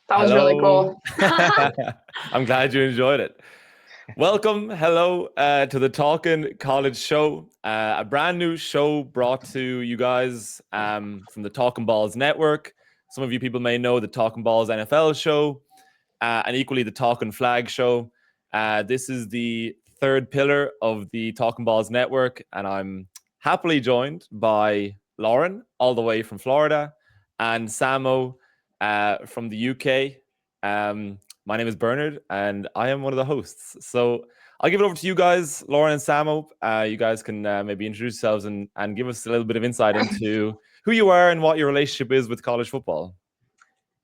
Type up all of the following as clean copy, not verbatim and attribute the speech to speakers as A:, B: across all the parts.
A: That was really cool.
B: I'm glad you enjoyed it. Welcome, hello to the Talkin College show, a brand new show brought to you guys from the Talkin Balls Network. Some of you people may know the Talkin Balls NFL show and equally the Talkin Flag show. This is the third pillar of the Talkin Balls Network, and I'm happily joined by Lauren, all the way from Florida, and Sammo from the UK. My name is Bernard, and I am one of the hosts. So I'll give it over to you guys, Lauren and Sammo. You guys can maybe introduce yourselves and give us a little bit of insight into who you are and what your relationship is with college football.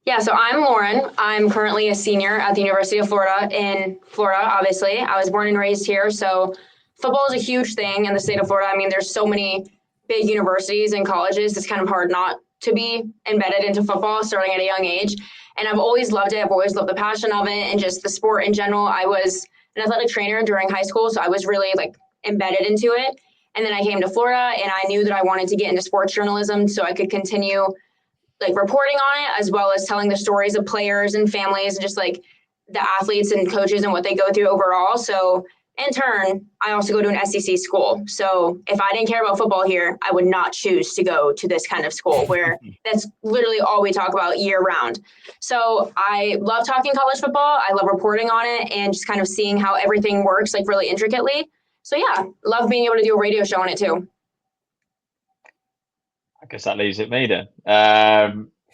A: Yeah, so I'm Lauren. I'm currently a senior at the University of Florida in Florida, obviously. I was born and raised here, so football is a huge thing in the state of Florida. I mean, there's so many big universities and colleges. It's kind of hard not to be embedded into football starting at a young age. And I've always loved it. I've always loved the passion of it and just the sport in general. I was an athletic trainer during high school, so I was really embedded into it. And then I came to Florida and I knew that I wanted to get into sports journalism so I could continue reporting on it, as well as telling the stories of players and families and just the athletes and coaches and what they go through overall. So in turn, I also go to an SEC school. So if I didn't care about football here, I would not choose to go to this kind of school where that's literally all we talk about year round. So I love talking college football. I love reporting on it and just kind of seeing how everything works really intricately. So yeah, love being able to do a radio show on it too.
C: I guess that leaves it me then.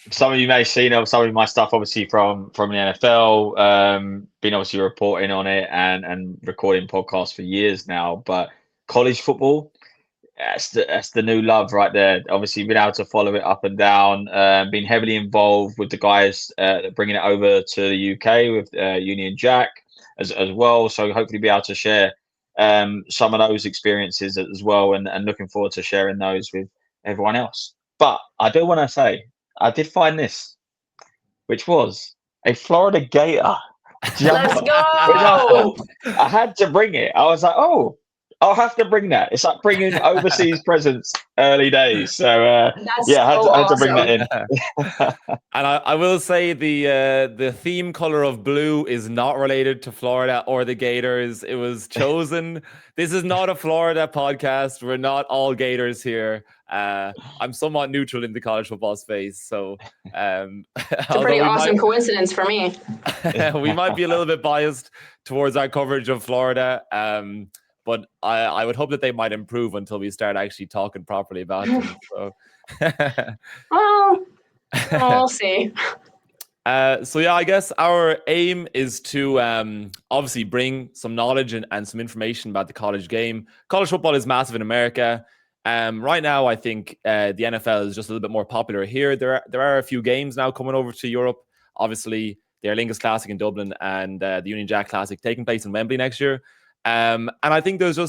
C: Some of you may have seen some of my stuff, obviously from the NFL. Been obviously reporting on it and recording podcasts for years now. But college football, that's the new love right there. Obviously, been able to follow it up and down. Been heavily involved with the guys bringing it over to the UK with Union Jack as well. So hopefully, be able to share some of those experiences as well, and looking forward to sharing those with everyone else. But I do want to say I did find this, which was a Florida Gator jumper.
A: Let's go!
C: I had to bring it. I was like, oh, I'll have to bring that. It's like bringing overseas presents early days. So
A: I
C: had to bring that in.
B: And I will say the theme color of blue is not related to Florida or the Gators. It was chosen. This is not a Florida podcast. We're not all Gators here. I'm somewhat neutral in the college football space. So
A: it's a pretty awesome coincidence for me.
B: We might be a little bit biased towards our coverage of Florida. But I would hope that they might improve until we start actually talking properly about them. So,
A: well, we'll see.
B: So yeah, I guess our aim is to obviously bring some knowledge and some information about the college game. College football is massive in America. Right now, I think the NFL is just a little bit more popular here. There are a few games now coming over to Europe. Obviously, the Aer Lingus Classic in Dublin and the Union Jack Classic taking place in Wembley next year. And I think there's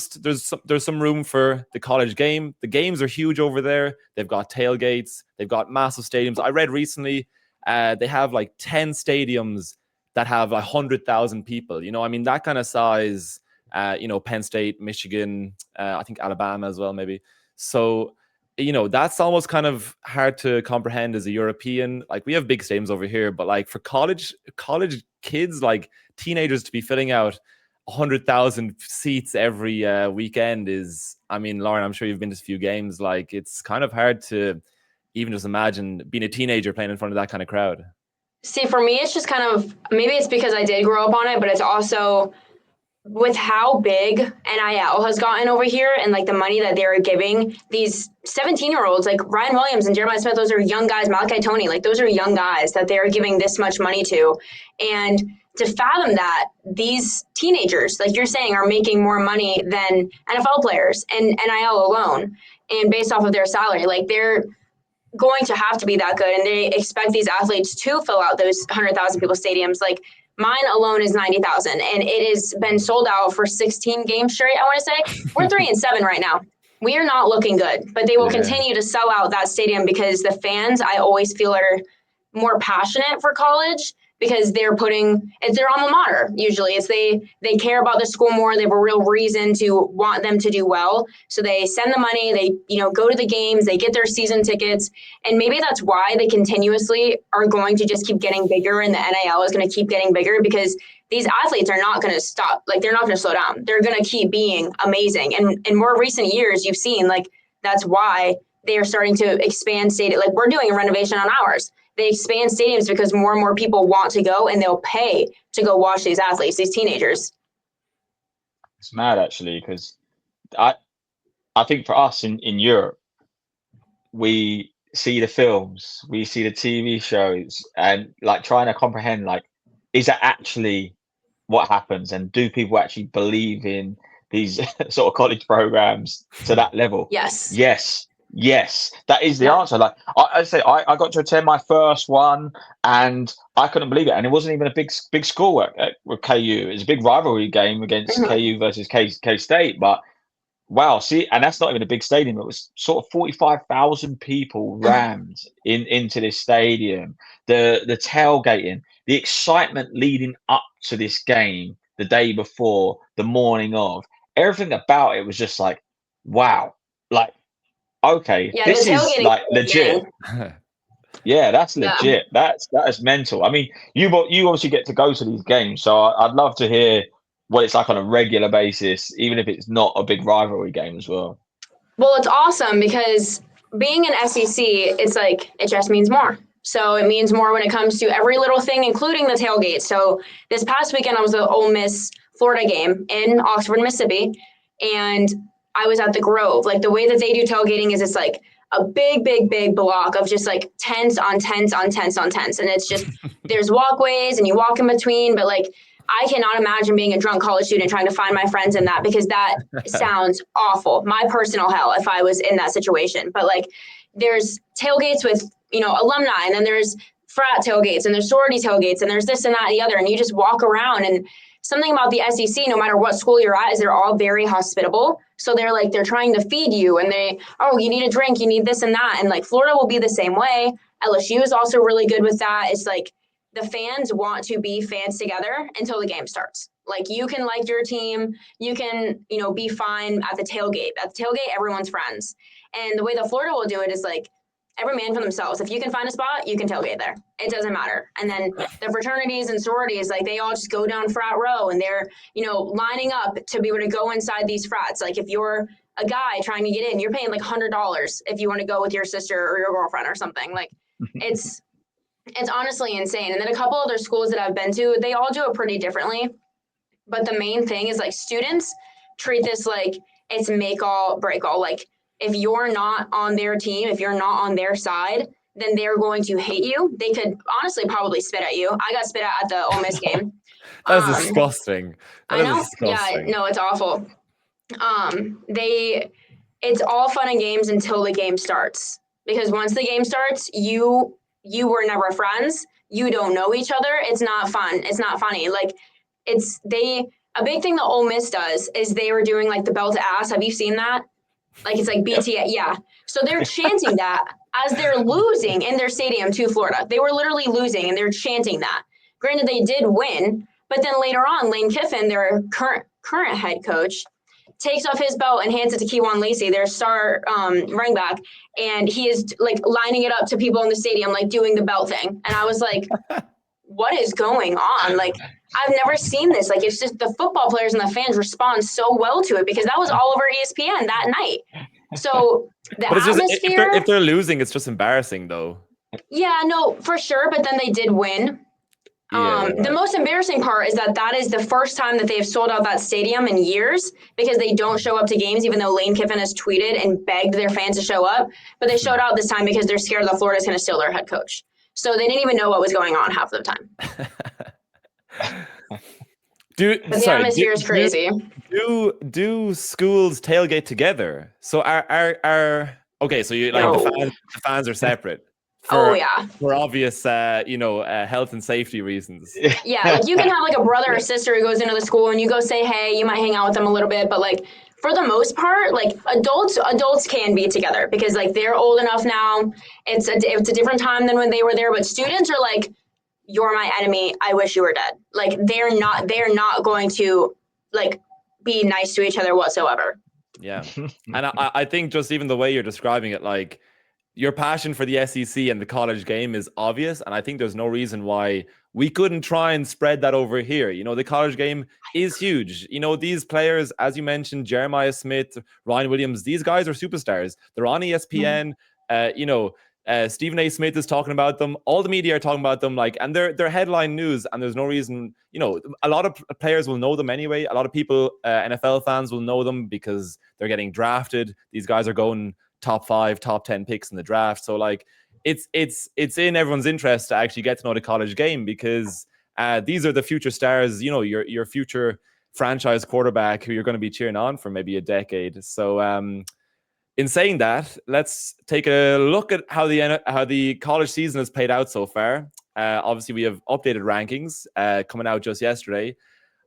B: some room for the college game. The games are huge over there. They've got tailgates. They've got massive stadiums. I read recently they have 10 stadiums that have 100,000 people. I mean, that kind of size. Penn State, Michigan, I think Alabama as well, maybe. So, that's almost kind of hard to comprehend as a European. We have big stadiums over here, but for college kids, teenagers to be filling out 100,000 seats every weekend is, I mean, Lauren, I'm sure you've been to a few games. It's kind of hard to even just imagine being a teenager playing in front of that kind of crowd.
A: See, for me, it's just kind of, maybe it's because I did grow up on it, but it's also with how big NIL has gotten over here and the money that they're giving these 17-year-olds, Ryan Williams and Jeremiah Smith, those are young guys, Malachi Tony, those are young guys that they're giving this much money to. And to fathom that these teenagers, you're saying, are making more money than NFL players and NIL alone, and based off of their salary, they're going to have to be that good. And they expect these athletes to fill out those 100,000 people stadiums. Mine alone is 90,000, and it has been sold out for 16 games straight. I want to say we're 3-7 right now. We are not looking good, but they will continue to sell out that stadium because the fans, I always feel, are more passionate for college because it's their alma mater. Usually they care about the school more. They have a real reason to want them to do well. So they send the money, they, go to the games, they get their season tickets. And maybe that's why they continuously are going to just keep getting bigger, and the NIL is going to keep getting bigger, because these athletes are not going to stop. Like, they're not going to slow down. They're going to keep being amazing. And in more recent years, you've seen, like, that's why they are starting to expand stadium. Like, we're doing a renovation on ours. They expand stadiums because more and more people want to go, and they'll pay to go watch these athletes, these teenagers.
C: It's mad, actually, because I think for us in Europe, we see the films, we see the TV shows, and like trying to comprehend, like, is that actually what happens, and do people actually believe in these sort of college programs to that level?
A: Yes.
C: Yes, that is the answer. Like I got to attend my first one, and I couldn't believe it. And it wasn't even a big school with KU. It was a big rivalry game against KU versus K State. But wow, see, and that's not even a big stadium. It was sort of 45,000 people rammed into this stadium. The tailgating, the excitement leading up to this game, the day before, the morning of, everything about it was just like, wow, like, okay,
A: Yeah,
C: this is like legit. Yeah, that's legit. That is mental. I mean, you obviously get to go to these games, so I'd love to hear what it's like on a regular basis, even if it's not a big rivalry game as well.
A: Well, it's awesome because being an SEC, it's like, it just means more. So it means more when it comes to every little thing, including the tailgate. So this past weekend, I was at Ole Miss Florida game in Oxford, Mississippi, and I was at the Grove. Like, the way that they do tailgating is it's like a big block of just like tents on tents on tents on tents. And it's just, there's walkways and you walk in between, but like, I cannot imagine being a drunk college student trying to find my friends in that, because that sounds awful. My personal hell if I was in that situation. But like, there's tailgates with, alumni, and then there's frat tailgates, and there's sorority tailgates, and there's this and that and the other. And you just walk around, and something about the SEC, no matter what school you're at, is they're all very hospitable. So they're trying to feed you, and you need a drink, you need this and that. And like, Florida will be the same way. LSU is also really good with that. It's like, the fans want to be fans together until the game starts. Like, you can like your team, you can, be fine at the tailgate. At the tailgate, everyone's friends. And the way that Florida will do it is like, every man for themselves. If you can find a spot, you can tailgate there. It doesn't matter. And then the fraternities and sororities, like, they all just go down frat row, and they're, lining up to be able to go inside these frats. Like, if you're a guy trying to get in, you're paying like $100 if you want to go with your sister or your girlfriend or something. Like, it's honestly insane. And then a couple other schools that I've been to, they all do it pretty differently. But the main thing is, like, students treat this like it's make all, break all. Like, if you're not on their team, if you're not on their side, then they're going to hate you. They could honestly probably spit at you. I got spit at the Ole Miss game.
B: That is disgusting.
A: I know. Yeah, no, it's awful. It's all fun and games until the game starts. Because once the game starts, you were never friends. You don't know each other. It's not fun. It's not funny. Like, a big thing that Ole Miss does is they were doing like the belt to ass. Have you seen that? Like, it's like BTA. Yeah. So they're chanting that as they're losing in their stadium to Florida. They were literally losing, and they're chanting that. Granted, they did win, but then later on, Lane Kiffin, their current head coach, takes off his belt and hands it to Kewan Lacey, their star running back, and he is like lining it up to people in the stadium, like doing the belt thing. And I was like, what is going on? Like, I've never seen this. Like, it's just the football players and the fans respond so well to it, because that was all over ESPN that night. So the atmosphere.
B: If they're losing, it's just embarrassing, though.
A: Yeah, no, for sure. But then they did win. The most embarrassing part is that is the first time that they've sold out that stadium in years, because they don't show up to games, even though Lane Kiffin has tweeted and begged their fans to show up. But they showed out this time because they're scared that Florida's going to steal their head coach. So they didn't even know what was going on half the time. The atmosphere is crazy.
B: Do schools tailgate together? So okay? So you like the fans are separate. For obvious, health and safety reasons.
A: Yeah, like, you can have like a brother or sister who goes into the school, and you go say, hey, you might hang out with them a little bit, but like, for the most part, like, adults can be together, because like, they're old enough now. It's a different time than when they were there, but students are like, you're my enemy, I wish you were dead. Like they're not going to like be nice to each other whatsoever.
B: Yeah. And I think just even the way you're describing it, like your passion for the SEC and the college game is obvious. And I think there's no reason why we couldn't try and spread that over here. You know, the college game is huge. You know, these players, as you mentioned, Jeremiah Smith, Ryan Williams, these guys are superstars. They're on ESPN. You know, Stephen A. Smith is talking about them. All the media are talking about them, like, and they're headline news. And there's no reason, you know, a lot of players will know them anyway. A lot of people, NFL fans will know them because they're getting drafted. These guys are going top 5, top 10 picks in the draft. So like, it's in everyone's interest to actually get to know the college game because these are the future stars. You know, your future franchise quarterback who you're going to be cheering on for maybe a decade. So in saying that, let's take a look at how the college season has played out so far. Obviously, we have updated rankings coming out just yesterday.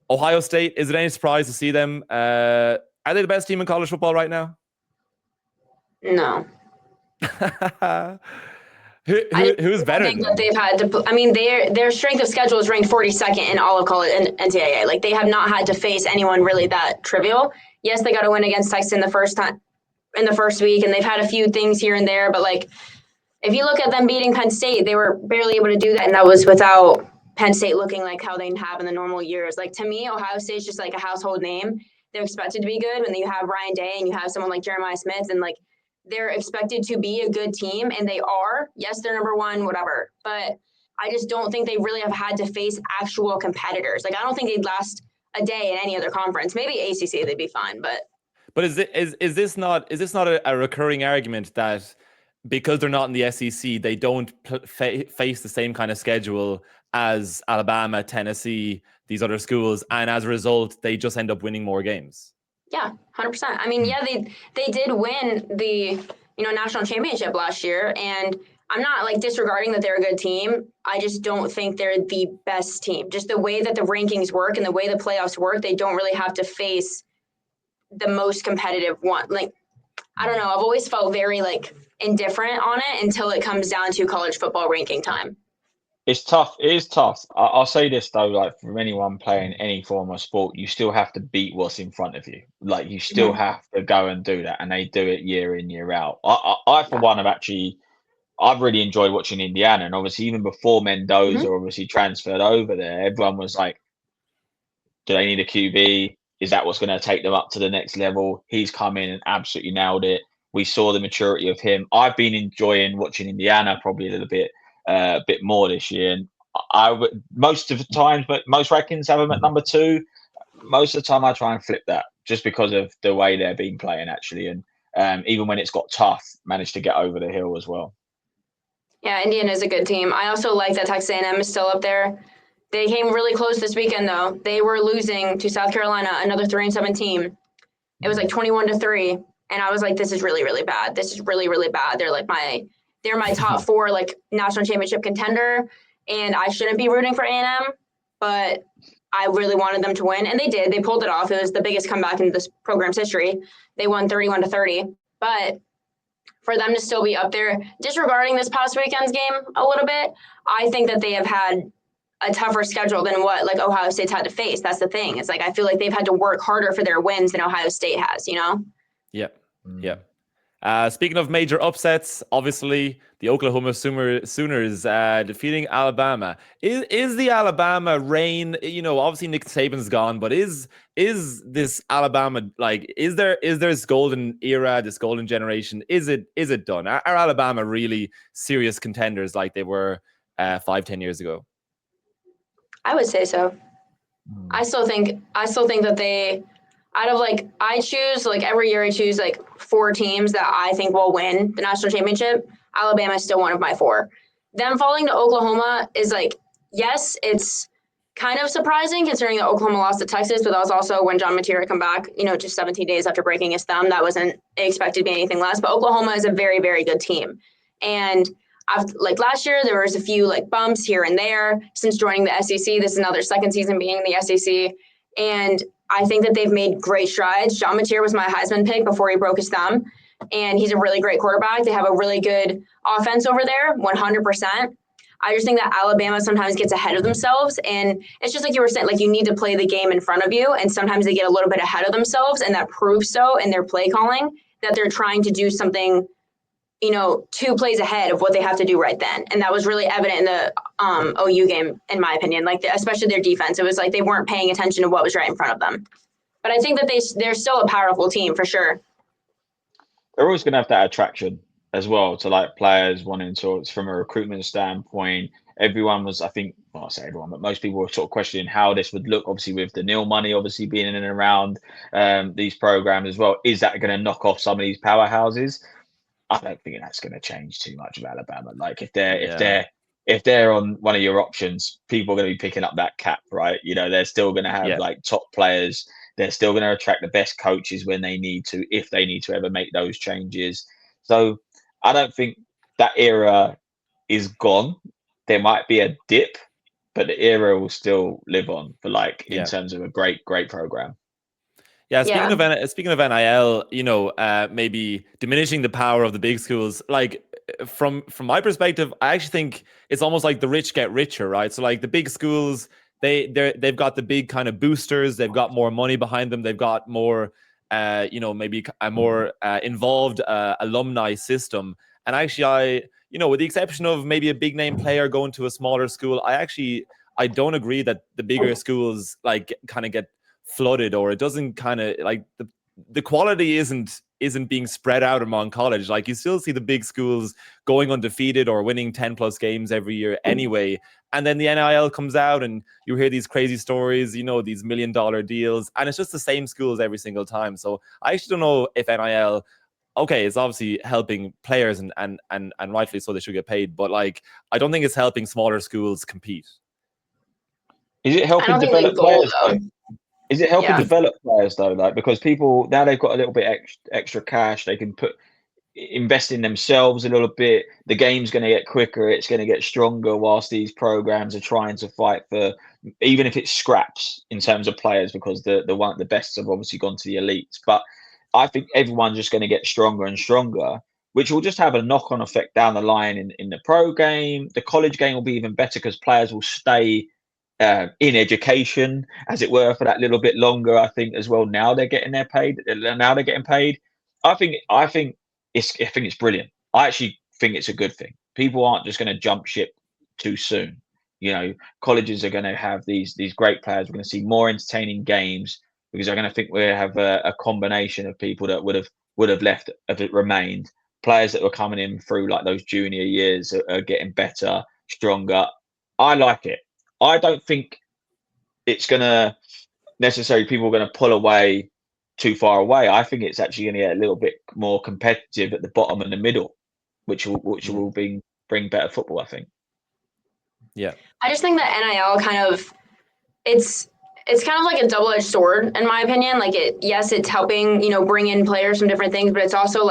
B: Ohio State, is it any surprise to see them? Are they the best team in college football right now?
A: No.
B: Who's better?
A: I think that they've had to. I mean, their strength of schedule is ranked 42nd in all of college and NCAA. Like they have not had to face anyone really that trivial. Yes, they got a win against Texas in the first week, and they've had a few things here and there. But like, if you look at them beating Penn State, they were barely able to do that, and that was without Penn State looking like how they have in the normal years. Like to me, Ohio State's just like a household name. They're expected to be good when you have Ryan Day and you have someone like Jeremiah Smith, and like they're expected to be a good team, and they are. Yes, they're number one, whatever. But I just don't think they really have had to face actual competitors. Like I don't think they'd last a day in any other conference. Maybe ACC they'd be fine, but
B: is this not a recurring argument that because they're not in the SEC, they don't face the same kind of schedule as Alabama, Tennessee, these other schools, and as a result, they just end up winning more games?
A: Yeah, 100%. I mean, yeah, they did win the national championship last year, and I'm not like disregarding that they're a good team. I just don't think they're the best team. Just the way that the rankings work and the way the playoffs work, they don't really have to face the most competitive one. Like, I don't know. I've always felt very like indifferent on it until it comes down to college football ranking time.
C: It's tough. It is tough. I'll say this though, like from anyone playing any form of sport, you still have to beat what's in front of you. Like you still have to go and do that, and they do it year in, year out. I for one, I've really enjoyed watching Indiana, and obviously even before Mendoza obviously transferred over there, everyone was like, "Do they need a QB? Is that what's going to take them up to the next level?" He's come in and absolutely nailed it. We saw the maturity of him. I've been enjoying watching Indiana probably a bit more this year. And I would most of the times, but most rankings have them at number 2. Most of the time, I try and flip that just because of the way they're been playing actually, and even when it's got tough, managed to get over the hill as well.
A: Yeah, Indiana is a good team. I also like that Texas A&M is still up there. They came really close this weekend, though. They were losing to South Carolina, another 3-7 team. It was like 21-3, and I was like, "This is really, really bad. This is really, really bad." They're my top 4 like national championship contender, and I shouldn't be rooting for A&M, but I really wanted them to win, and they did. They pulled it off. It was the biggest comeback in this program's history. They won 31-30, but for them to still be up there, disregarding this past weekend's game a little bit, I think that they have had a tougher schedule than what like Ohio State's had to face. That's the thing. It's like I feel like they've had to work harder for their wins than Ohio State has,
B: Yep. Speaking of major upsets, obviously the Oklahoma Sooners defeating Alabama. Is the Alabama reign? Obviously Nick Saban's gone, but is this Alabama like? Is there this golden era, this golden generation? Is it done? Are Alabama really serious contenders like they were 5-10 years ago?
A: I would say so. I still think that they. Out of like, I choose like every year I choose like 4 teams that I think will win the national championship. Alabama is still one of my 4. Them falling to Oklahoma is like, yes, it's kind of surprising considering that Oklahoma lost to Texas, but that was also when John Mateer come back, just 17 days after breaking his thumb. That wasn't expected to be anything less. But Oklahoma is a very, very good team. And like last year, there was a few like bumps here and there since joining the SEC. This is another second season being in the SEC. And I think that they've made great strides. John Mateer was my Heisman pick before he broke his thumb, and he's a really great quarterback. They have a really good offense over there, 100%. I just think that Alabama sometimes gets ahead of themselves, and it's just like you were saying, like you need to play the game in front of you, and sometimes they get a little bit ahead of themselves, and that proves so in their play calling that they're trying to do something, 2 plays ahead of what they have to do right then. And that was really evident in the OU game, in my opinion, like especially their defense. It was like they weren't paying attention to what was right in front of them. But I think that they're still a powerful team for sure.
C: They're always going to have that attraction as well to like players wanting to, from a recruitment standpoint. Everyone was, I think, well, I say everyone, but most people were sort of questioning how this would look, obviously with the nil money, obviously being in and around these programs as well. Is that going to knock off some of these powerhouses? I don't think that's going to change too much of Alabama. Like if they're on one of your options, people are going to be picking up that cap, right? They're still going to have like top players. They're still going to attract the best coaches when they need to, if they need to ever make those changes. So I don't think that era is gone. There might be a dip, but the era will still live on for in terms of a great program.
B: Yeah, speaking of NIL, maybe diminishing the power of the big schools. Like from my perspective, I actually think it's almost like the rich get richer, right? So like the big schools, they've got the big kind of boosters. They've got more money behind them. They've got more, maybe a more involved alumni system. And actually, with the exception of maybe a big name player going to a smaller school, I don't agree that the bigger schools kind of get flooded, or it doesn't kind of the quality isn't being spread out among college. Like you still see the big schools going undefeated or winning 10 plus games every year anyway. And then the NIL comes out and you hear these crazy stories, these $1 million deals, and it's just the same schools every single time. So I actually don't know if NIL, okay, it's obviously helping players and rightfully so, they should get paid. But I don't think it's helping smaller schools compete.
C: Is it helping develop players though? Is it helping develop players though? Because people now they've got a little bit extra cash, they can invest in themselves a little bit. The game's going to get quicker, it's going to get stronger whilst these programs are trying to fight for, even if it's scraps in terms of players, because the best have obviously gone to the elites. But I think everyone's just going to get stronger and stronger, which will just have a knock-on effect down the line in the pro game. The college game will be even better because players will stay in education, as it were, for that little bit longer. I think as well. Now they're getting paid. I think it's brilliant. I actually think it's a good thing. People aren't just going to jump ship too soon. Colleges are going to have these great players. We're going to see more entertaining games because I'm going to think we have a combination of people that would have left if it remained. Players that were coming in through those junior years are getting better, stronger. I like it. I don't think it's going to necessarily people are going to pull away too far away. I think it's actually going to get a little bit more competitive at the bottom and the middle, which will bring better football, I think.
B: Yeah.
A: I just think that NIL kind of it's kind of like a double-edged sword in my opinion. It's helping, bring in players from different things, but it's also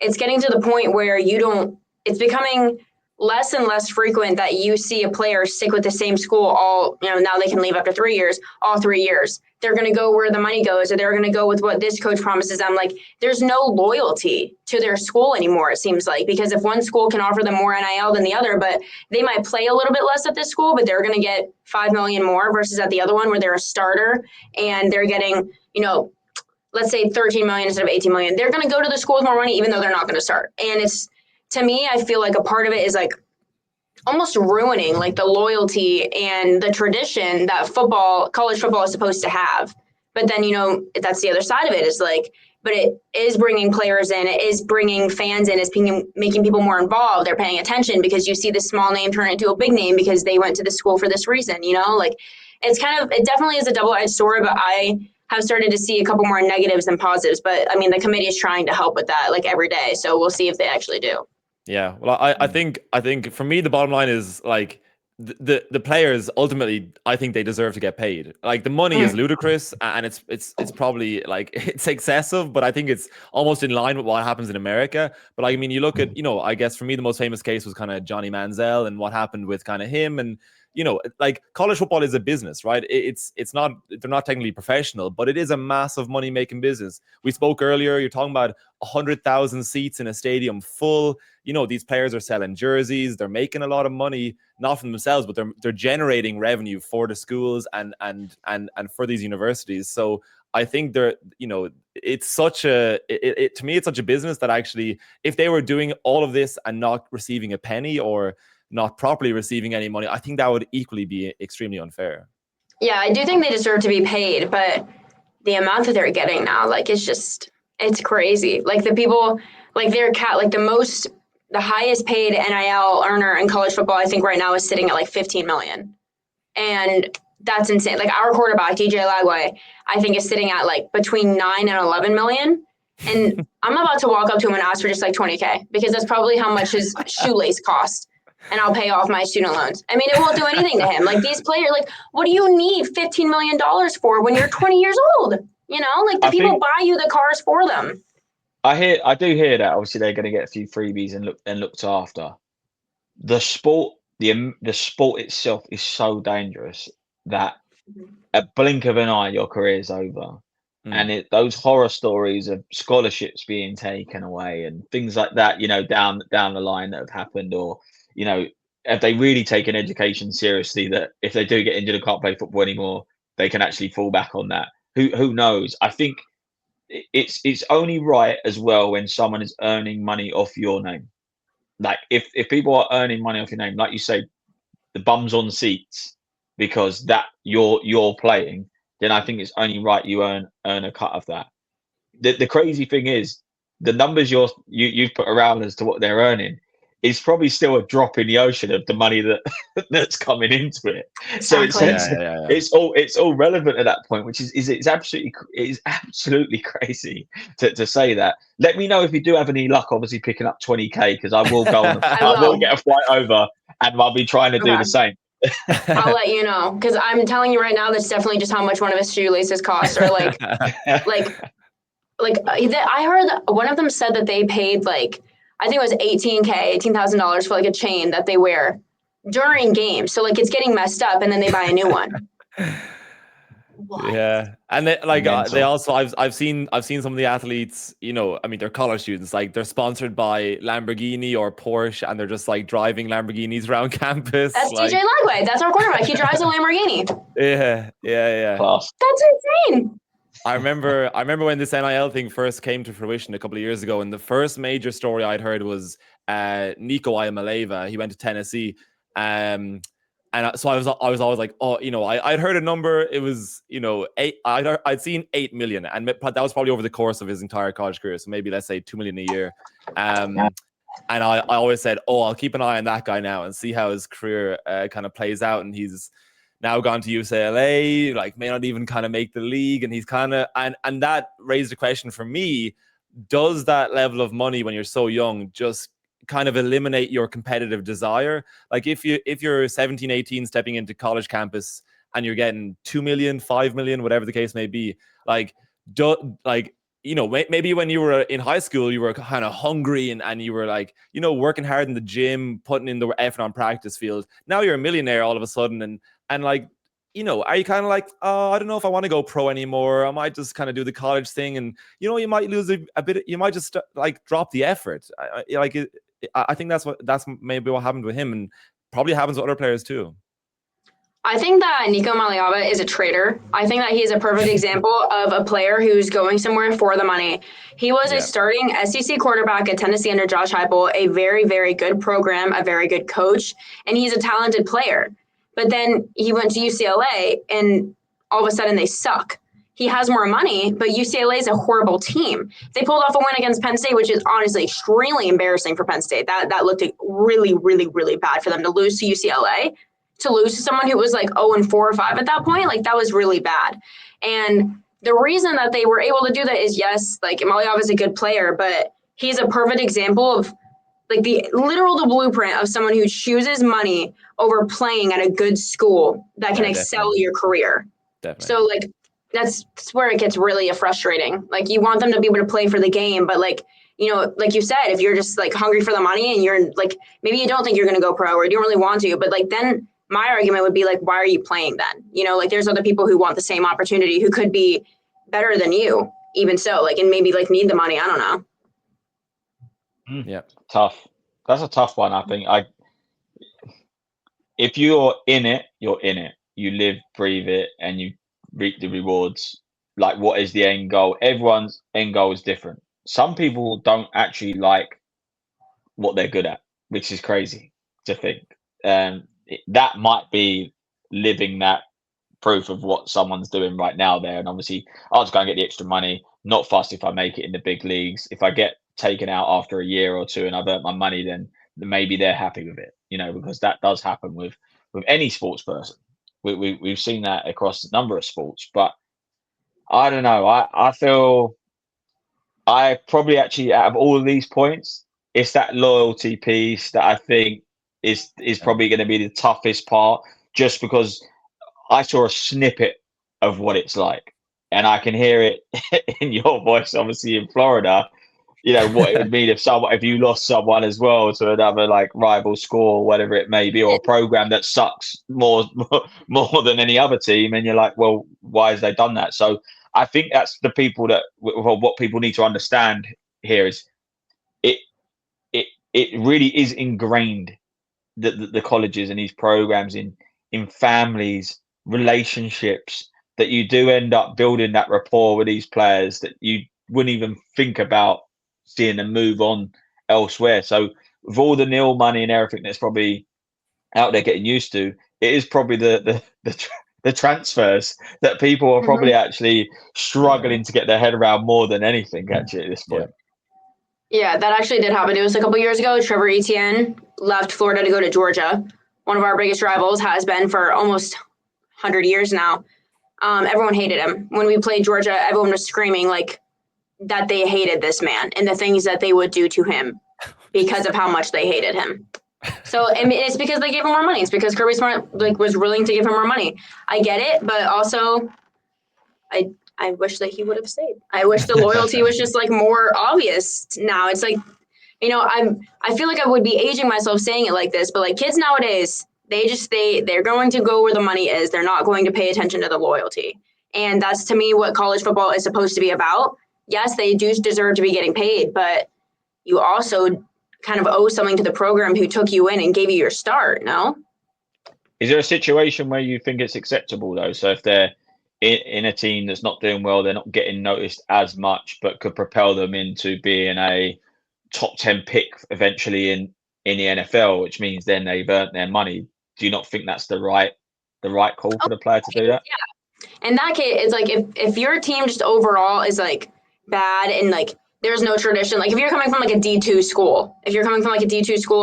A: it's getting to the point where it's becoming less and less frequent that you see a player stick with the same school all, now they can leave after 3 years, all 3 years. They're going to go where the money goes, or they're going to go with what this coach promises them. There's no loyalty to their school anymore, it seems like, because if one school can offer them more NIL than the other, but they might play a little bit less at this school, but they're going to get $5 million more versus at the other one where they're a starter and they're getting, let's say 13 million instead of 18 million. They're going to go to the school with more money, even though they're not going to start. And to me, I feel like a part of it is almost ruining the loyalty and the tradition that college football is supposed to have. But then, that's the other side of it is but it is bringing players in, it is bringing fans in, it's making people more involved. They're paying attention because you see the small name turn into a big name because they went to the school for this reason, it definitely is a double-edged sword, but I have started to see a couple more negatives than positives. But I mean, the committee is trying to help with that every day. So we'll see if they actually do.
B: Yeah, well, I think for me the bottom line is the players ultimately, I think they deserve to get paid. The money is ludicrous and it's probably it's excessive, but I think it's almost in line with what happens in America. But I mean, you look at I guess for me the most famous case was kind of Johnny Manziel and what happened with kind of him, and like college football is a business, right? It's not, they're not technically professional, but it is a massive money making business. We spoke earlier, you're talking about 100,000 seats in a stadium full. These players are selling jerseys, they're making a lot of money, not for themselves, but they're generating revenue for the schools and for these universities. So I think it's such to me, it's such a business that actually, if they were doing all of this and not receiving a penny or not properly receiving any money, I think that would equally be extremely unfair.
A: Yeah, I do think they deserve to be paid, but the amount that they're getting now, like, it's crazy. Like the people, like the highest paid NIL earner in college football, I think right now is sitting at like 15 million. And that's insane. Like our quarterback, DJ Lagway, I think is sitting at like between 9 and 11 million. And I'm about to walk up to him and ask for just like 20K, because that's probably how much his shoelace cost. And I'll pay off my student loans. I mean, it won't do anything to him. Like these players, like, what do you need $15 million for when you're 20 years old? Like the people buy you the cars for them.
C: I do hear that. Obviously, they're going to get a few freebies and looked after. The sport itself is so dangerous that a blink of an eye, your career is over. And those horror stories of scholarships being taken away and things like that, down the line that have happened, or have they really taken education seriously, that if they do get injured and can't play football anymore, they can actually fall back on that? Who knows? I think it's only right as well when someone is earning money off your name. Like if people are earning money off your name, like you say, the bums on seats, because that you're playing, then I think it's only right you earn a cut of that. The crazy thing is, the numbers you've put around as to what they're earning is probably still a drop in the ocean of the money that's coming into it.
A: Exactly.
C: So it's all relevant at that point, which is absolutely crazy to say that. Let me know if you do have any luck, obviously picking up 20K, because I will go on. I will get a flight over, and I'll be trying to do the same.
A: I'll let you know, because I'm telling you right now, that's definitely just how much one of his shoelaces cost, or like I heard that one of them said that they paid like, I think it was $18,000 for like a chain that they wear during games. So like it's getting messed up, and then they buy a new one. What?
B: Yeah, and they also, I've seen some of the athletes. I mean, they're college students. Like they're sponsored by Lamborghini or Porsche, and they're just like driving Lamborghinis around campus.
A: That's DJ Lagway. That's our quarterback. He drives a Lamborghini.
B: Yeah.
C: Class.
A: That's insane.
B: I remember when this NIL thing first came to fruition a couple of years ago, and the first major story I'd heard was Nico Iamaleava. He went to Tennessee, and so I was always like, I'd heard a number. It was I'd seen 8 million, and that was probably over the course of his entire college career. So maybe let's say 2 million a year. And I always said, I'll keep an eye on that guy now and see how his career kind of plays out. And he's now gone to UCLA, like may not even kind of make the league. And he's kind of, and that raised a question for me. Does that level of money when you're so young just kind of eliminate your competitive desire? Like if you're 17, 18, stepping into college campus and you're getting 2 million, 5 million, whatever the case may be, maybe when you were in high school, you were kind of hungry and you were like, working hard in the gym, putting in the effort on practice field. Now you're a millionaire all of a sudden. And like, are you kind of like, I don't know if I want to go pro anymore. I might just kind of do the college thing. And, you might lose a bit. You might just like drop the effort. I think that's maybe what happened with him, and probably happens with other players too.
A: I think that Nico Iamaleava is a traitor. I think that he is a perfect example of a player who's going somewhere for the money. He was a starting SEC quarterback at Tennessee under Josh Heupel, a very, very good program, a very good coach, and he's a talented player. But then he went to UCLA, and all of a sudden they suck. He has more money, but UCLA is a horrible team. They pulled off a win against Penn State, which is honestly extremely embarrassing for Penn State. That looked really, really, really bad for them to lose to UCLA. To lose to someone who was like 0-4 or 5 at that point, like that was really bad. And the reason that they were able to do that is, yes, like Iamaleava is a good player, but he's a perfect example of like the blueprint of someone who chooses money over playing at a good school that can excel your career.
B: Definitely.
A: So like that's where it gets really frustrating. Like you want them to be able to play for the game, but like, like you said, if you're just like hungry for the money and you're like, maybe you don't think you're going to go pro or you don't really want to, but like then my argument would be like, why are you playing then? You know, like there's other people who want the same opportunity who could be better than you, even so, like, and maybe like need the money. I don't know.
B: Yeah.
C: Tough. That's a tough one. I think if you're in it, you're in it. You live, breathe it, and you reap the rewards. Like, what is the end goal? Everyone's end goal is different. Some people don't actually like what they're good at, which is crazy to think. That might be living that proof of what someone's doing right now there. And obviously, I'll just go and get the extra money. Not fussed if I make it in the big leagues. If I get taken out after a year or two and I've earned my money, then maybe they're happy with it, you know, because that does happen with any sports person. We've seen that across a number of sports. But I don't know. I feel I probably actually, out of all of these points, it's that loyalty piece that I think is probably going to be the toughest part, just because I saw a snippet of what it's like, and I can hear it in your voice, obviously in Florida. You know what it would mean if you lost someone as well to another like rival school, whatever it may be, or a program that sucks more than any other team, and you're like, well, why has they done that? So I think that's the people that what people need to understand here is it it really is ingrained, the colleges and these programs in families, relationships, that you do end up building that rapport with these players that you wouldn't even think about seeing them move on elsewhere. So with all the nil money and everything that's probably out there getting used to, it is probably the transfers that people are probably actually struggling to get their head around more than anything actually at this point.
A: Yeah, that actually did happen. It was a couple years ago. Trevor Etienne left Florida to go to Georgia. One of our biggest rivals, has been for almost 100 years now. Everyone hated him. When we played Georgia, everyone was screaming like that they hated this man and the things that they would do to him because of how much they hated him. So it's because they gave him more money. It's because Kirby Smart was willing to give him more money. I get it, but also I wish that he would have stayed. I wish the loyalty was just like more obvious now. It's like, you know, I feel like I would be aging myself saying it like this, but like kids nowadays, they're going to go where the money is. They're not going to pay attention to the loyalty. And that's, to me, what college football is supposed to be about. Yes, they do deserve to be getting paid, but you also kind of owe something to the program who took you in and gave you your start, no?
C: Is there a situation where you think it's acceptable though? So if they're in a team that's not doing well, they're not getting noticed as much, but could propel them into being a top 10 pick eventually in the NFL, which means then they've earned their money. Do you not think that's the right call for the player to do that?
A: Yeah. In that case, it's like if your team just overall is like bad and like there's no tradition, like if you're coming from like a D2 school,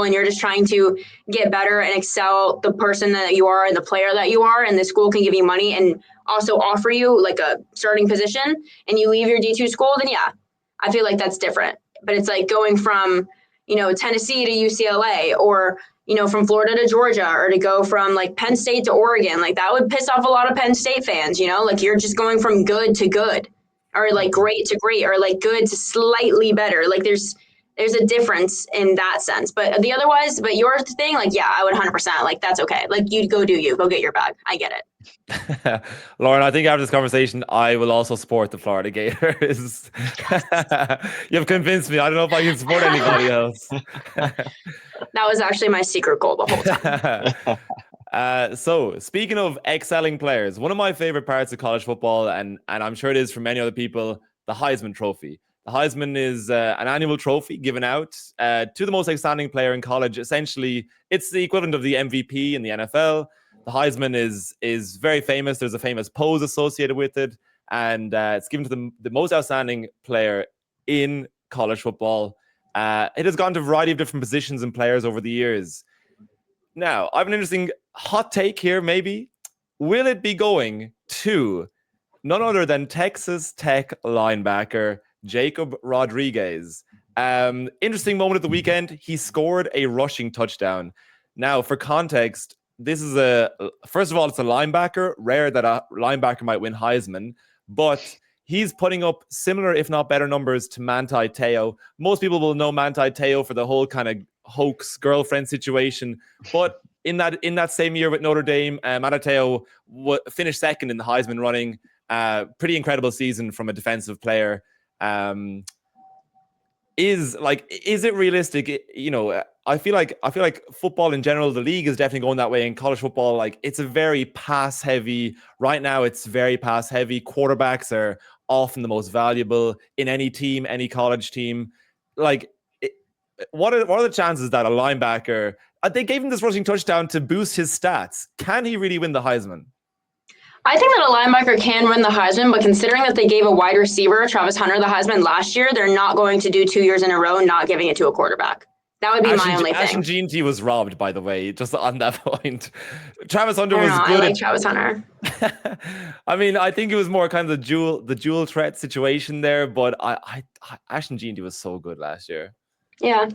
A: and you're just trying to get better and excel the person that you are and the player that you are, and the school can give you money and also offer you like a starting position, and you leave your D2 school, then yeah, I feel like that's different. But it's like going from, you know, Tennessee to UCLA, or, you know, from Florida to Georgia, or to go from like Penn State to Oregon, like that would piss off a lot of Penn State fans, you know, like you're just going from good to good, or like great to great, or like good to slightly better. Like there's a difference in that sense. But your thing, like, yeah, I would 100%, like, that's okay. Like, you go get your bag. I get it.
B: Lauren, I think after this conversation, I will also support the Florida Gators. You've convinced me. I don't know if I can support anybody else.
A: That was actually my secret goal the whole time.
B: So, speaking of excelling players, one of my favorite parts of college football, and I'm sure it is for many other people, the Heisman Trophy. The Heisman is an annual trophy given out to the most outstanding player in college. Essentially, it's the equivalent of the MVP in the NFL. The Heisman is very famous. There's a famous pose associated with it, and it's given to the most outstanding player in college football. It has gone to a variety of different positions and players over the years. Now, I have an interesting hot take here, maybe. Will it be going to none other than Texas Tech linebacker Jacob Rodriguez? Interesting moment at the weekend. He scored a rushing touchdown. Now, for context, this is first of all, it's a linebacker. Rare that a linebacker might win Heisman, but he's putting up similar, if not better, numbers to Manti Te'o. Most people will know Manti Te'o for the whole kind of hoax girlfriend situation, but in that same year with Notre Dame, Manateo finished second in the Heisman running. Pretty incredible season from a defensive player. Is it realistic? You know, I feel like football in general, the league is definitely going that way. In college football, like, it's a very pass heavy right now. It's very pass heavy. Quarterbacks are often the most valuable in any team, any college team. Like, what are the chances that a linebacker, they gave him this rushing touchdown to boost his stats? Can he really win the Heisman?
A: I think that a linebacker can win the Heisman, but considering that they gave a wide receiver, Travis Hunter, the Heisman last year, they're not going to do 2 years in a row not giving it to a quarterback. That would be my only thing.
B: Ashton Jeanty was robbed, by the way, just on that point. Travis Hunter was
A: good. I like Travis Hunter.
B: I mean, I think it was more kind of the dual threat situation there, but Ashton Jeanty was so good last year.
A: Yeah.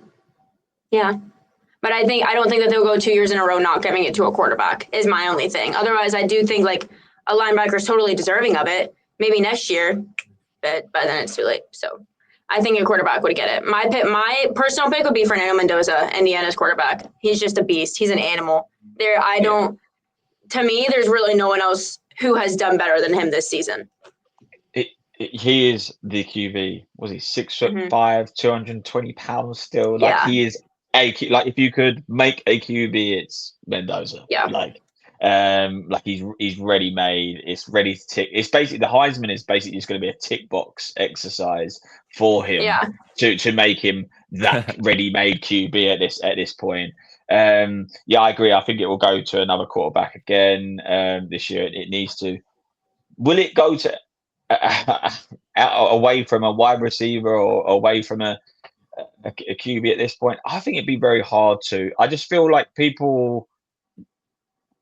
A: But I don't think that they'll go 2 years in a row not giving it to a quarterback is my only thing. Otherwise, I do think like a linebacker is totally deserving of it. Maybe next year, but by then it's too late. So I think a quarterback would get it. My personal pick would be Fernando Mendoza, Indiana's quarterback. He's just a beast. He's an animal. To me, there's really no one else who has done better than him this season.
C: He is the QB. Was he 6'5", 220 pounds still? Like, he is like, if you could make a QB, it's Mendoza.
A: Yeah.
C: Like he's ready made. It's ready to tick. It's basically, the Heisman is basically just going to be a tick box exercise for him to make him that ready made QB at this point. I agree. I think it will go to another quarterback again this year. It needs to. Will it go to away from a wide receiver or away from a QB at this point? I think it'd be very hard to. I just feel like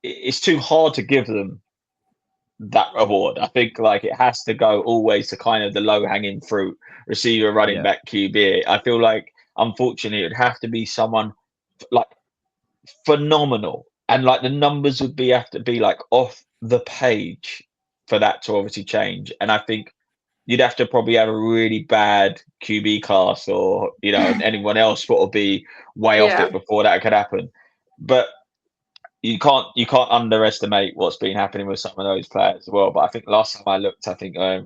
C: it's too hard to give them that reward. I think like it has to go always to kind of the low hanging fruit receiver, running back, QB. I feel like, unfortunately, it'd have to be someone like phenomenal, and like the numbers would have to be like off the page for that to obviously change. And I think you'd have to probably have a really bad QB class, or anyone else will be way off it before that could happen. But you can't underestimate what's been happening with some of those players as well. But I think last time I looked,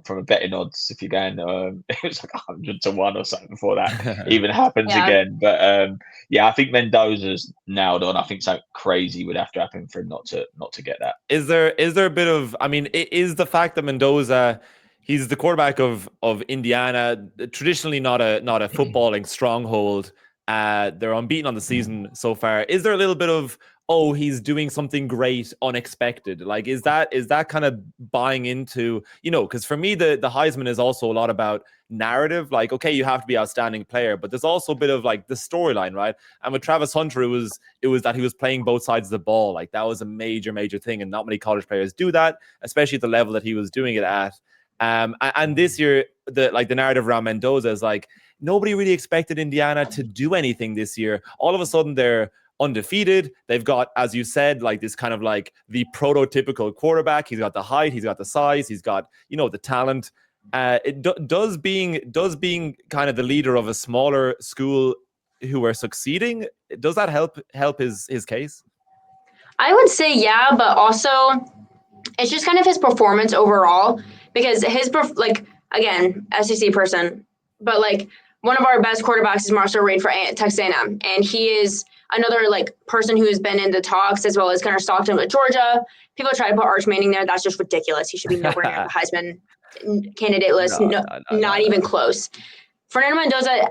C: from a betting odds, if you're going, it was like 100-1 or something before that even happens again. But I think Mendoza's nailed on. I think something crazy would have to happen for him not to get that.
B: Is there a bit of? I mean, is the fact that Mendoza, he's the quarterback of Indiana, traditionally not a footballing stronghold. They're unbeaten on the season so far. Is there a little bit of, he's doing something great, unexpected? Like, is that kind of buying into, because for me, the Heisman is also a lot about narrative. Like, okay, you have to be an outstanding player, but there's also a bit of like the storyline, right? And with Travis Hunter, it was that he was playing both sides of the ball. Like, that was a major thing, and not many college players do that, especially at the level that he was doing it at. And this year, the narrative around Mendoza is like, nobody really expected Indiana to do anything this year. All of a sudden, they're undefeated. They've got, as you said, like this kind of like the prototypical quarterback. He's got the height, he's got the size, he's got the talent. Does being kind of the leader of a smaller school who are succeeding, does that help his case?
A: I would say but also it's just kind of his performance overall, because again, SEC person, but like one of our best quarterbacks is Marcel Reed for Texas A&M, and he is another like person who has been in the talks, as well as Gunnar Stockton with Georgia. People try to put Arch Manning there. That's just ridiculous. He should be nowhere near the Heisman candidate list. Not even close. Fernando Mendoza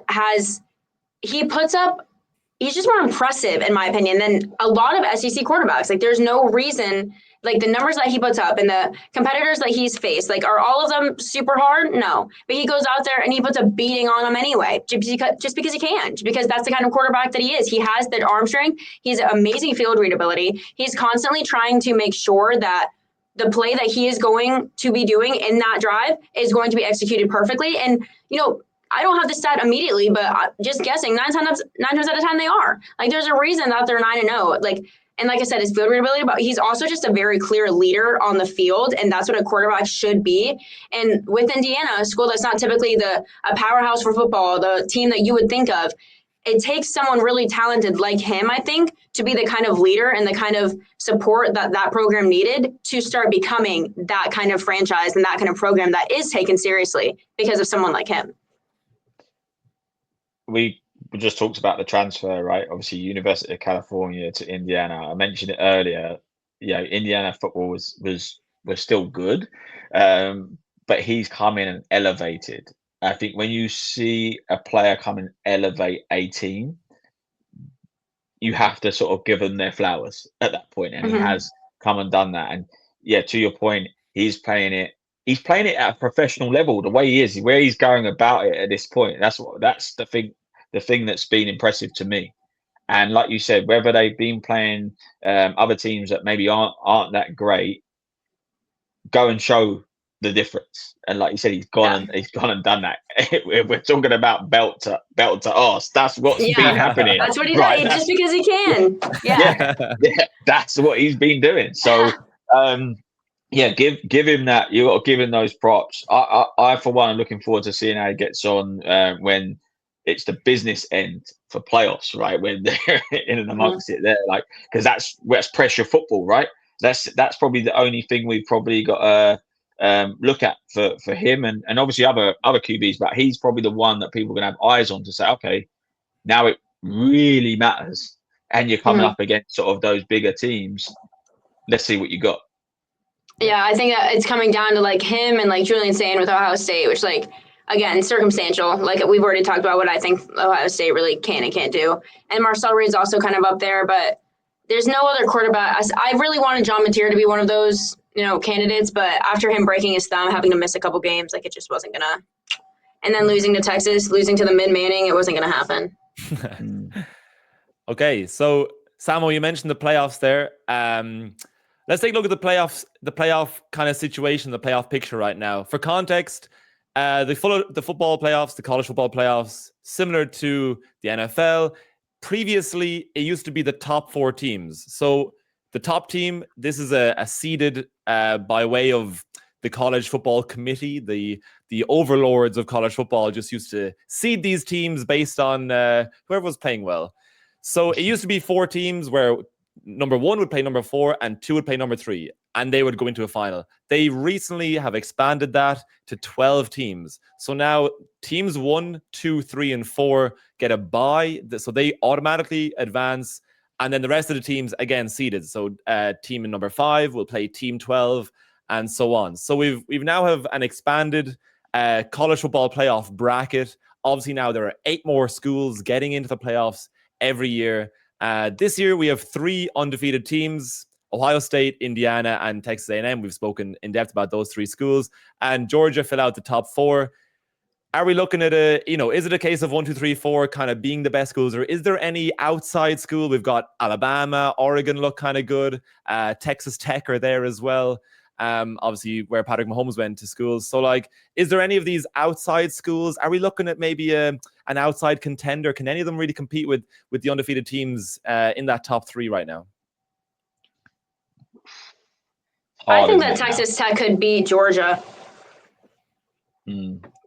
A: he's just more impressive, in my opinion, than a lot of SEC quarterbacks. Like, there's no reason, like, the numbers that he puts up and the competitors that he's faced, like, are all of them super hard? No. But he goes out there and he puts a beating on them anyway, just because he can, because that's the kind of quarterback that he is. He has that arm strength. He's amazing field readability. He's constantly trying to make sure that the play that he is going to be doing in that drive is going to be executed perfectly. And, I don't have the stat immediately, but just guessing, 9 times out of 10 they are. Like, there's a reason that they're 9-0. Like I said, his field readability, but he's also just a very clear leader on the field, and that's what a quarterback should be. And with Indiana, a school that's not typically a powerhouse for football, the team that you would think of, it takes someone really talented like him, I think, to be the kind of leader and the kind of support that that program needed to start becoming that kind of franchise and that kind of program that is taken seriously because of someone like him.
C: We just talked about the transfer, right? Obviously, University of California to Indiana. I mentioned it earlier. Indiana football was still good, but he's come in and elevated. I think when you see a player come and elevate a team, you have to sort of give them their flowers at that point, and he has come and done that. And yeah, to your point, he's playing it at a professional level. The way he is, where he's going about it at this point, that's the thing that's been impressive to me. And like you said, whether they've been playing other teams that maybe aren't that great, go and show the difference. And like you said, he's gone and done that. We're talking about belt to arse. That's what's been happening.
A: That's what he does, just because he can.
C: Yeah, that's what he's been doing. So give him that. You got to give him those props. I for one, am looking forward to seeing how he gets on when it's the business end for playoffs, right? When they're in and amongst it there, like, because that's pressure football, right? That's probably the only thing we've probably got to look at for him and obviously other QBs, but he's probably the one that people are going to have eyes on to say, okay, now it really matters, and you're coming up against sort of those bigger teams. Let's see what you got.
A: Yeah, I think that it's coming down to like him and like Julian Sain with Ohio State, which like, again, circumstantial. Like we've already talked about what I think Ohio State really can and can't do. And Marcel Reed's also kind of up there, but there's no other quarterback. I really wanted John Mateer to be one of those, candidates, but after him breaking his thumb, having to miss a couple games, like it just wasn't gonna. And then losing to Texas, losing to the mid-Manning, it wasn't gonna happen.
B: Okay, so Sammo, you mentioned the playoffs there. Let's take a look at the playoff kind of situation, the playoff picture right now. For context, the football playoffs, the college football playoffs, similar to the NFL. Previously, it used to be the top 4 teams. So the top team, this is a seeded by way of the college football committee. The overlords of college football just used to seed these teams based on whoever was playing well. So it used to be 4 teams where number 1 would play number 4 and 2 would play number 3, and they would go into a final. They recently have expanded that to 12 teams. So now teams 1, 2, 3, and 4 get a bye, so they automatically advance, and then the rest of the teams again seeded. So team in number 5 will play team 12, and so on. So we've now have an expanded college football playoff bracket. Obviously now there are 8 more schools getting into the playoffs every year. This year we have 3 undefeated teams: Ohio State, Indiana, and Texas A&M. We've spoken in depth about those 3 schools, and Georgia fill out the top 4. Are we looking at is it a case of 1, 2, 3, 4 kind of being the best schools, or is there any outside school? We've got Alabama, Oregon look kind of good. Texas Tech are there as well. Obviously where Patrick Mahomes went to school. So like, is there any of these outside schools? Are we looking at maybe an outside contender? Can any of them really compete with the undefeated teams in that top 3 right now?
A: I think that Texas Tech could beat Georgia.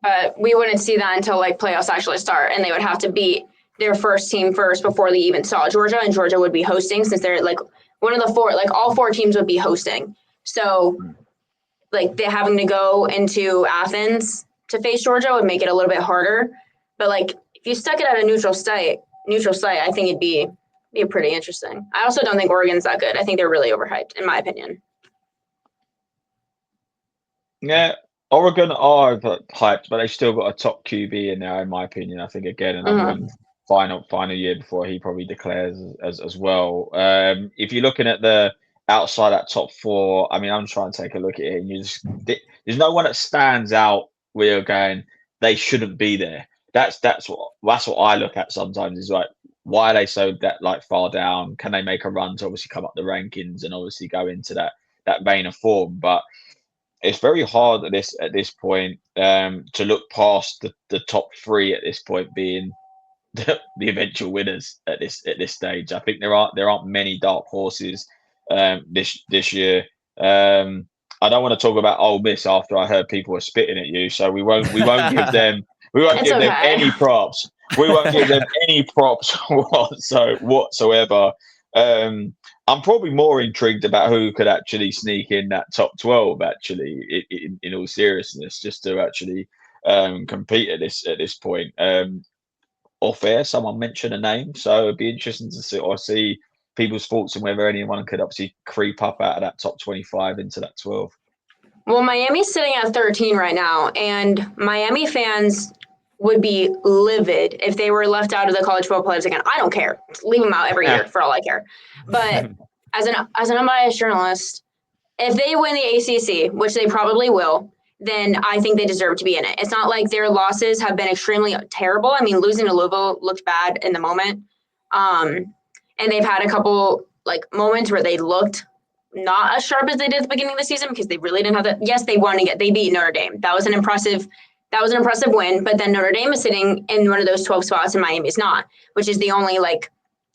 A: But we wouldn't see that until like playoffs actually start, and they would have to beat their first team first before they even saw Georgia, and Georgia would be hosting, since they're like one of the 4, like all 4 teams would be hosting. So like they having to go into Athens to face Georgia would make it a little bit harder. But like if you stuck it at a neutral site, I think it'd be pretty interesting. I also don't think Oregon's that good. I think they're really overhyped, in my opinion.
C: Yeah, Oregon are hyped, but they still got a top QB in there, in my opinion. I think again another one final year before he probably declares as well. If you're looking at the outside that top 4, I mean, I'm trying to take a look at it, and there's no one that stands out where you're going, they shouldn't be there. That's what I look at sometimes, is like, why are they so that like far down? Can they make a run to obviously come up the rankings and obviously go into that vein of form? But it's very hard at this point to look past the top 3 at this point being the eventual winners at this stage. I think there aren't many dark horses this year. I don't want to talk about Ole Miss after I heard people were spitting at you, so we won't give them any props. We won't give them any props whatsoever. I'm probably more intrigued about who could actually sneak in that top 12. Actually, in all seriousness, just to actually compete at this point. Off air, someone mentioned a name, so it'd be interesting to see people's thoughts on whether anyone could obviously creep up out of that top 25 into that 12.
A: Well, Miami's sitting at 13 right now, and Miami fans would be livid if they were left out of the college football playoffs again. I don't care. Leave them out every year for all I care. But as an unbiased journalist, if they win the ACC, which they probably will, then I think they deserve to be in it. It's not like their losses have been extremely terrible. I mean, losing to Louisville looked bad in the moment. And they've had a couple moments where they looked not as sharp as they did at the beginning of the season because they really didn't have that. Yes, they beat Notre Dame. That was an impressive win, but then Notre Dame is sitting in one of those 12 spots and Miami's not, which is the only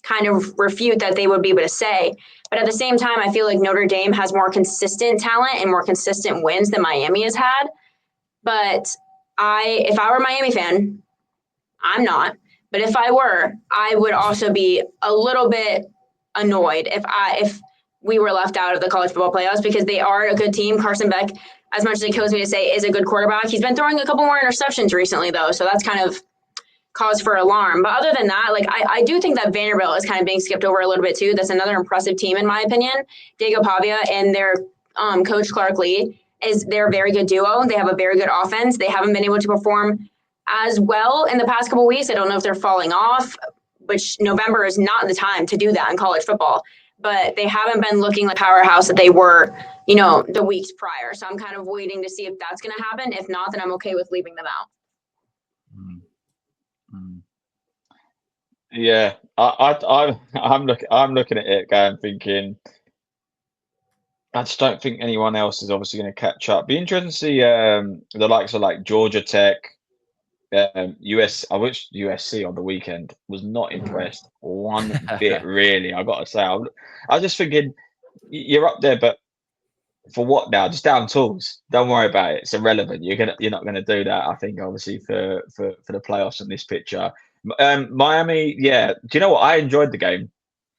A: kind of refute that they would be able to say. But at the same time, I feel like Notre Dame has more consistent talent and more consistent wins than Miami has had. But if I were a Miami fan, I'm not, but if I were, I would also be a little bit annoyed if we were left out of the college football playoffs because they are a good team. Carson Beck, as much as it kills me to say, is a good quarterback. He's been throwing a couple more interceptions recently, though, so that's kind of cause for alarm. But other than that, I do think that Vanderbilt is kind of being skipped over a little bit too. That's another impressive team in my opinion. Diego Pavia and their coach Clark Lee they're a very good duo. They have a very good offense. They haven't been able to perform as well in the past couple of weeks. I don't know if they're falling off, which November is not the time to do that in college football. But they haven't been looking like powerhouse that they were, the weeks prior. So I'm kind of waiting to see if that's going to happen. If not, then I'm okay with leaving them out.
C: Yeah, I'm looking at it, going thinking. I just don't think anyone else is obviously going to catch up. Be interesting to see the likes of Georgia Tech, US. I wish USC on the weekend was not impressed one bit. Really, I got to say, I was just thinking you're up there, but for what now? Just down tools. Don't worry about it. It's irrelevant. You're not gonna do that. I think obviously for the playoffs in this picture. Miami, yeah. Do you know what? I enjoyed the game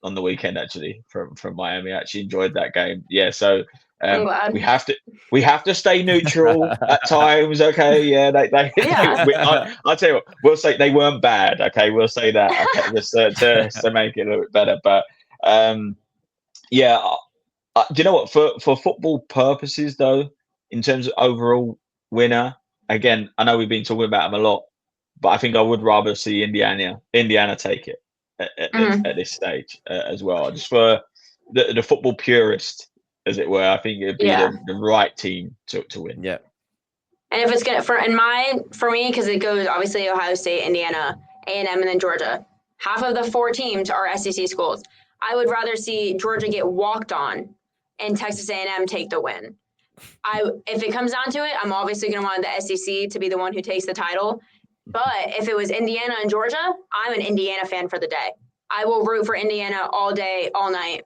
C: on the weekend actually from Miami. I actually enjoyed that game. Yeah. So
A: I'm glad.
C: we have to stay neutral at times. Okay. Yeah. I'll tell you what. We'll say they weren't bad. Okay. We'll say that. Okay. Just to make it a little bit better. But yeah. Do you know what? For football purposes, though, in terms of overall winner, again, I know we've been talking about them a lot, but I think I would rather see Indiana take it at this stage as well. Just for the football purist, as it were, I think it'd be the right team to win.
B: Yeah.
A: And if it's gonna for me, because it goes obviously Ohio State, Indiana, A&M, and then Georgia. Half of the 4 teams are SEC schools. I would rather see Georgia get walked on and Texas A&M take the win. If it comes down to it, I'm obviously going to want the SEC to be the one who takes the title. But if it was Indiana and Georgia, I'm an Indiana fan for the day. I will root for Indiana all day, all night.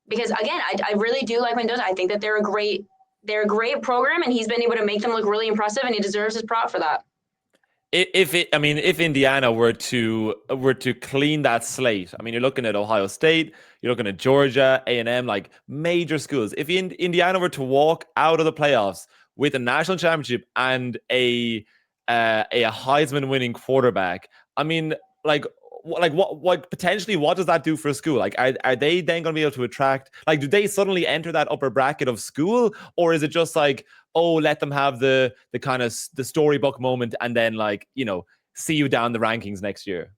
A: Because again, I really do like Mendoza. I think that they're a great program, and he's been able to make them look really impressive, and he deserves his prop for that.
B: If Indiana were to clean that slate, I mean, you're looking at Ohio State, you're looking at Georgia, A&M, major schools. If Indiana were to walk out of the playoffs with a national championship and a Heisman winning quarterback, I mean, what potentially what does that do for a school? Are they then going to be able to attract? Do they suddenly enter that upper bracket of school, or is it just let them have the kind of the storybook moment and then see you down the rankings next year?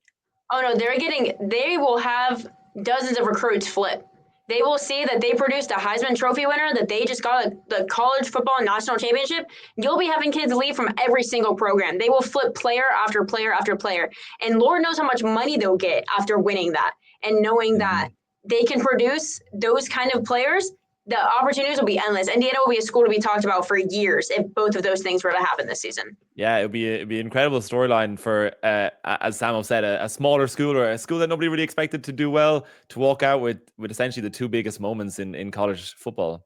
A: Oh no, they will have dozens of recruits flip. They will see that they produced a Heisman Trophy winner, that they just got the college football national championship. You'll be having kids leave from every single program. They will flip player after player after player. And Lord knows how much money they'll get after winning that and knowing that they can produce those kind of players. The opportunities will be endless. Indiana will be a school to be talked about for years if both of those things were to happen this season.
B: Yeah, it'd be an incredible storyline for, as Sammo said, a smaller school or a school that nobody really expected to do well to walk out with essentially the 2 biggest moments in college football.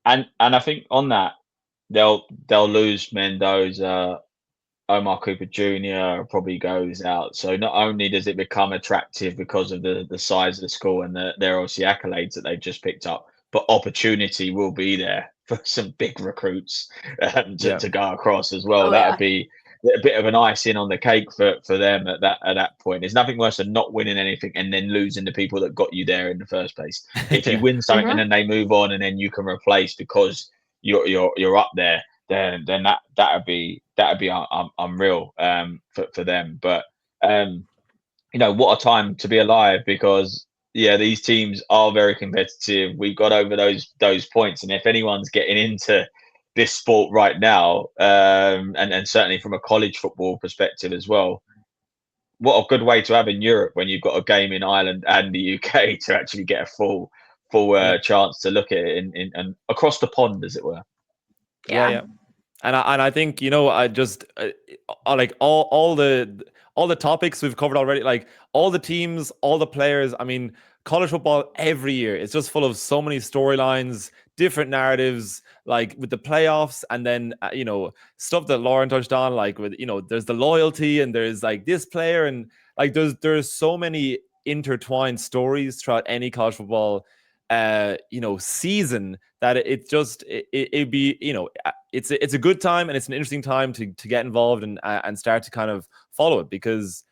C: And I think on that they'll lose Mendoza Omar Cooper Jr. probably goes out. So not only does it become attractive because of the size of the school and their obviously accolades that they've just picked up, but opportunity will be there for some big recruits to go across as well.
A: Oh,
C: That
A: yeah.
C: would be a bit of an icing on the cake for them at that point. There's nothing worse than not winning anything and then losing the people that got you there in the first place. If you win something and then they move on and then you can replace because you're up there, then that'd be unreal for them. But what a time to be alive, because these teams are very competitive. We got over those points, and if anyone's getting into this sport right now, and certainly from a college football perspective as well, what a good way to have in Europe when you've got a game in Ireland and the UK to actually get a full chance to look at it in across the pond, as it were.
B: Yeah. And I think I just like all the topics we've covered already, like all the teams, all the players. I mean, college football every year, it's just full of so many storylines, different narratives, like with the playoffs, and then stuff that Lauren touched on, like with there's the loyalty, and there's like this player, and like there's so many intertwined stories throughout any college football season, that it'd be it's a good time, and it's an interesting time to get involved and start to kind of follow it, because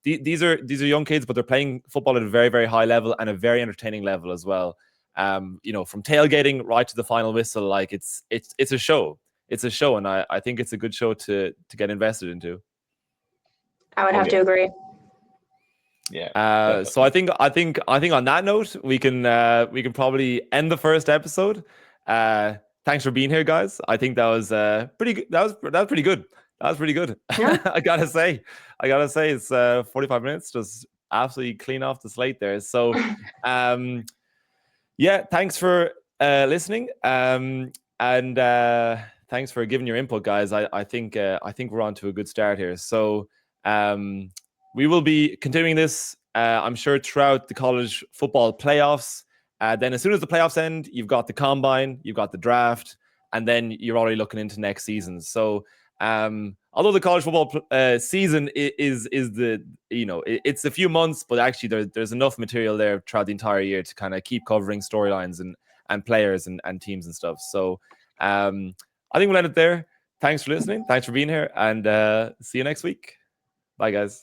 B: these are young kids, but they're playing football at a very, very high level and a very entertaining level as well. From tailgating right to the final whistle, like it's a show. It's a show, and I think it's a good show to get invested into.
A: I would have to agree.
C: Yeah.
B: So I think on that note, we can probably end the first episode. Thanks for being here, guys. I think that was pretty good. That was pretty good. That was pretty good.
A: Yeah.
B: I gotta say, it's 45 minutes, just absolutely clean off the slate there. So, thanks for listening. And thanks for giving your input, guys. I think we're on to a good start here. So, we will be continuing this, I'm sure, throughout the college football playoffs. Then as soon as the playoffs end, you've got the combine, you've got the draft, and then you're already looking into next season. So although the college football season is it's a few months, but actually there's enough material there throughout the entire year to kind of keep covering storylines and players and teams and stuff. So I think we'll end it there. Thanks for listening. Thanks for being here, and see you next week. Bye, guys.